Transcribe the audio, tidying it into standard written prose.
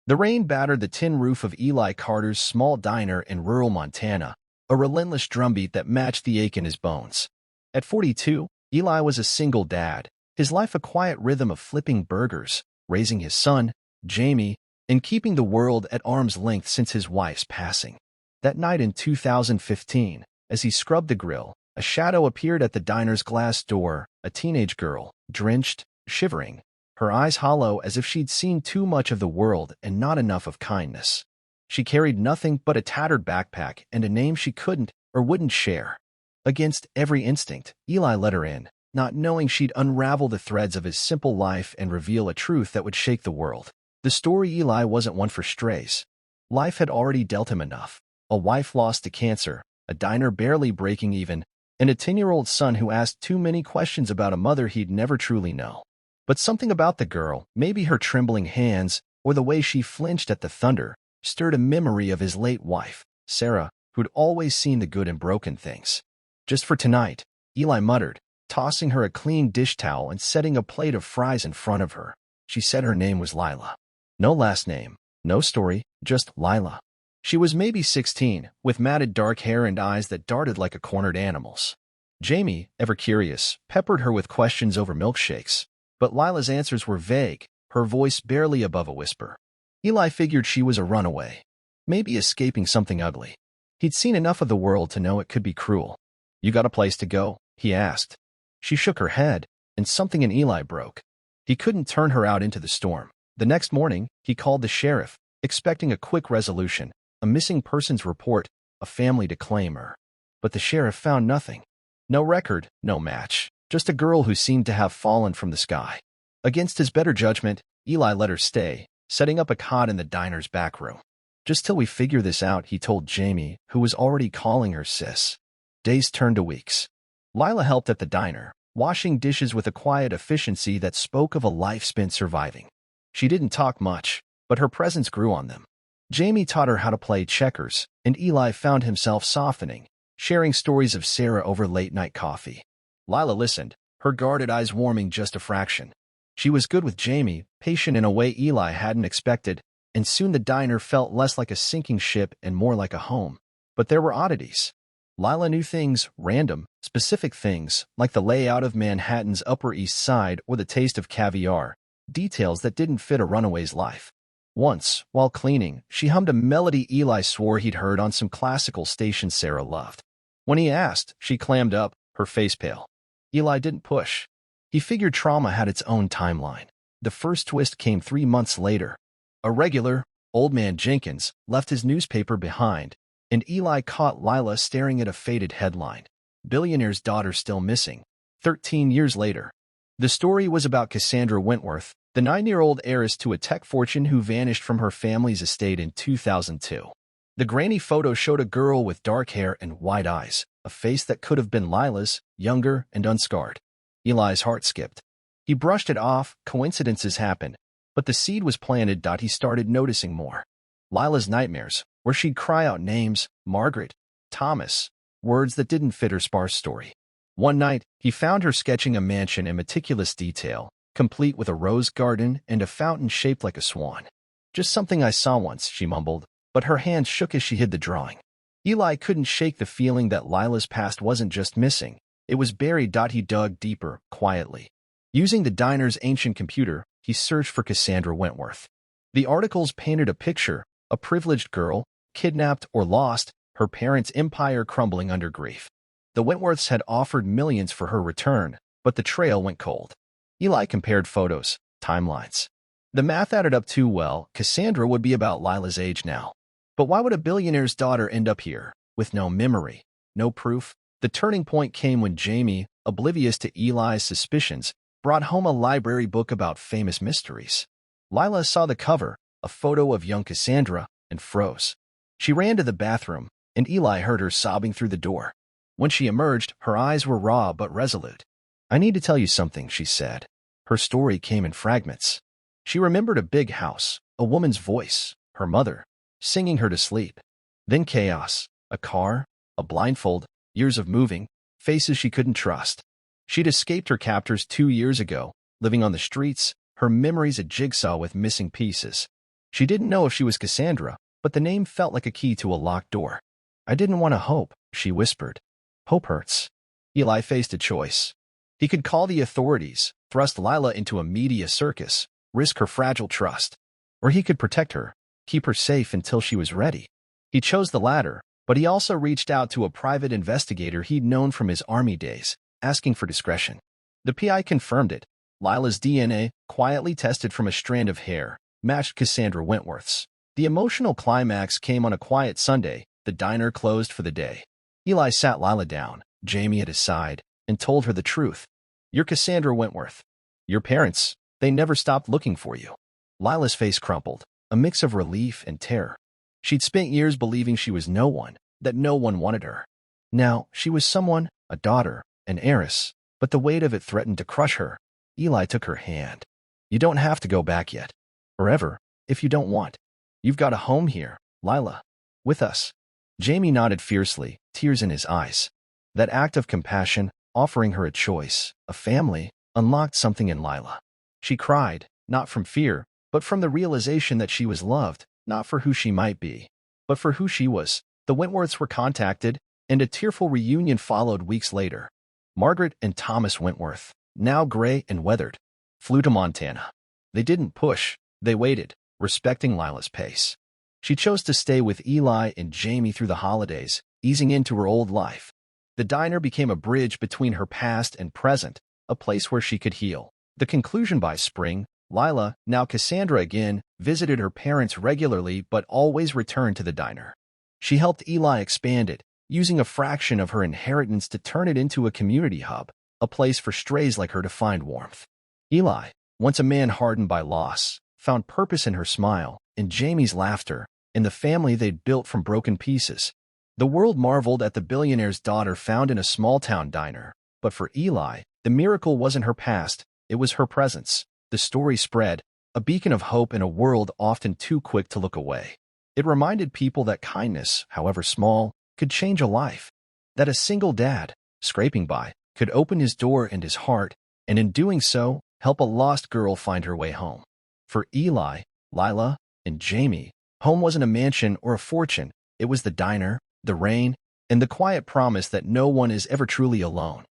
The rain battered the tin roof of Eli Carter's small diner in rural Montana, a relentless drumbeat that matched the ache in his bones. At 42, Eli was a single dad, his life a quiet rhythm of flipping burgers, raising his son, Jamie, and keeping the world at arm's length since his wife's passing. That night in 2015, as he scrubbed the grill, a shadow appeared at the diner's glass door, a teenage girl, drenched, shivering, her eyes hollow as if she'd seen too much of the world and not enough of kindness. She carried nothing but a tattered backpack and a name she couldn't or wouldn't share. Against every instinct, Eli let her in, not knowing she'd unravel the threads of his simple life and reveal a truth that would shake the world. The story Eli wasn't one for strays. Life had already dealt him enough. A wife lost to cancer, a diner barely breaking even, and a 10-year-old son who asked too many questions about a mother he'd never truly know. But something about the girl, maybe her trembling hands or the way she flinched at the thunder, stirred a memory of his late wife, Sarah, who'd always seen the good in broken things. Just for tonight, Eli muttered, tossing her a clean dish towel and setting a plate of fries in front of her. She said her name was Lila. No last name, no story, just Lila. She was maybe 16, with matted dark hair and eyes that darted like a cornered animal's. Jamie, ever curious, peppered her with questions over milkshakes, but Lila's answers were vague, her voice barely above a whisper. Eli figured she was a runaway, maybe escaping something ugly. He'd seen enough of the world to know it could be cruel. "You got a place to go?" he asked. She shook her head, and something in Eli broke. He couldn't turn her out into the storm. The next morning, he called the sheriff, expecting a quick resolution, a missing persons report, a family to claim her. But the sheriff found nothing. No record, no match, just a girl who seemed to have fallen from the sky. Against his better judgment, Eli let her stay, setting up a cot in the diner's back room. "Just till we figure this out," he told Jamie, who was already calling her sis. Days turned to weeks. Lila helped at the diner, washing dishes with a quiet efficiency that spoke of a life spent surviving. She didn't talk much, but her presence grew on them. Jamie taught her how to play checkers, and Eli found himself softening, sharing stories of Sarah over late-night coffee. Lila listened, her guarded eyes warming just a fraction. She was good with Jamie, patient in a way Eli hadn't expected, and soon the diner felt less like a sinking ship and more like a home. But there were oddities. Lila knew things, random, specific things, like the layout of Manhattan's Upper East Side or the taste of caviar, details that didn't fit a runaway's life. Once, while cleaning, she hummed a melody Eli swore he'd heard on some classical station Sarah loved. When he asked, she clammed up, her face pale. Eli didn't push. He figured trauma had its own timeline. The first twist came 3 months later. A regular, old man Jenkins, left his newspaper behind, and Eli caught Lila staring at a faded headline. "Billionaire's daughter still missing." 13 years later. The story was about Cassandra Wentworth, the 9-year-old heiress to a tech fortune who vanished from her family's estate in 2002. The grainy photo showed a girl with dark hair and wide eyes, a face that could have been Lila's, younger and unscarred. Eli's heart skipped. He brushed it off, coincidences happened, but the seed was planted. He started noticing more. Lila's nightmares, where she'd cry out names, Margaret, Thomas, words that didn't fit her sparse story. One night, he found her sketching a mansion in meticulous detail, complete with a rose garden and a fountain shaped like a swan. "Just something I saw once," she mumbled, but her hands shook as she hid the drawing. Eli couldn't shake the feeling that Lila's past wasn't just missing, it was buried. He dug deeper, quietly. Using the diner's ancient computer, he searched for Cassandra Wentworth. The articles painted a picture, a privileged girl, kidnapped or lost, her parents' empire crumbling under grief. The Wentworths had offered millions for her return, but the trail went cold. Eli compared photos, timelines. The math added up too well. Cassandra would be about Lila's age now. But why would a billionaire's daughter end up here, with no memory, no proof? The turning point came when Jamie, oblivious to Eli's suspicions, brought home a library book about famous mysteries. Lila saw the cover, a photo of young Cassandra, and froze. She ran to the bathroom, and Eli heard her sobbing through the door. When she emerged, her eyes were raw but resolute. "I need to tell you something," she said. Her story came in fragments. She remembered a big house, a woman's voice, her mother, singing her to sleep. Then chaos, a car, a blindfold, years of moving, faces she couldn't trust. She'd escaped her captors 2 years ago, living on the streets, her memories a jigsaw with missing pieces. She didn't know if she was Cassandra, but the name felt like a key to a locked door. I didn't want to hope, she whispered. Hope hurts. Eli faced a choice. He could call the authorities, thrust Lila into a media circus, risk her fragile trust. Or he could protect her, keep her safe until she was ready. He chose the latter, but he also reached out to a private investigator he'd known from his army days, asking for discretion. The PI confirmed it. Lila's DNA, quietly tested from a strand of hair, matched Cassandra Wentworth's. The emotional climax came on a quiet Sunday. The diner closed for the day. Eli sat Lila down, Jamie at his side, and told her the truth. You're Cassandra Wentworth. Your parents, they never stopped looking for you. Lila's face crumpled, a mix of relief and terror. She'd spent years believing she was no one, that no one wanted her. Now, she was someone, a daughter, an heiress, but the weight of it threatened to crush her. Eli took her hand. You don't have to go back yet. Forever, if you don't want. You've got a home here, Lila. With us. Jamie nodded fiercely, tears in his eyes. That act of compassion, offering her a choice, a family, unlocked something in Lila. She cried, not from fear, but from the realization that she was loved, not for who she might be, but for who she was. The Wentworths were contacted, and a tearful reunion followed weeks later. Margaret and Thomas Wentworth, now gray and weathered, flew to Montana. They didn't push, they waited, respecting Lila's pace. She chose to stay with Eli and Jamie through the holidays, easing into her old life. The diner became a bridge between her past and present, a place where she could heal. The conclusion by spring, Lila, now Cassandra again, visited her parents regularly but always returned to the diner. She helped Eli expand it, using a fraction of her inheritance to turn it into a community hub, a place for strays like her to find warmth. Eli, once a man hardened by loss, found purpose in her smile, in Jamie's laughter, in the family they'd built from broken pieces. The world marveled at the billionaire's daughter found in a small-town diner, but for Eli, the miracle wasn't her past, it was her presence. The story spread, a beacon of hope in a world often too quick to look away. It reminded people that kindness, however small, could change a life. That a single dad, scraping by, could open his door and his heart, and in doing so, help a lost girl find her way home. For Eli, Lila, and Jamie, home wasn't a mansion or a fortune. It was the diner, the rain, and the quiet promise that no one is ever truly alone.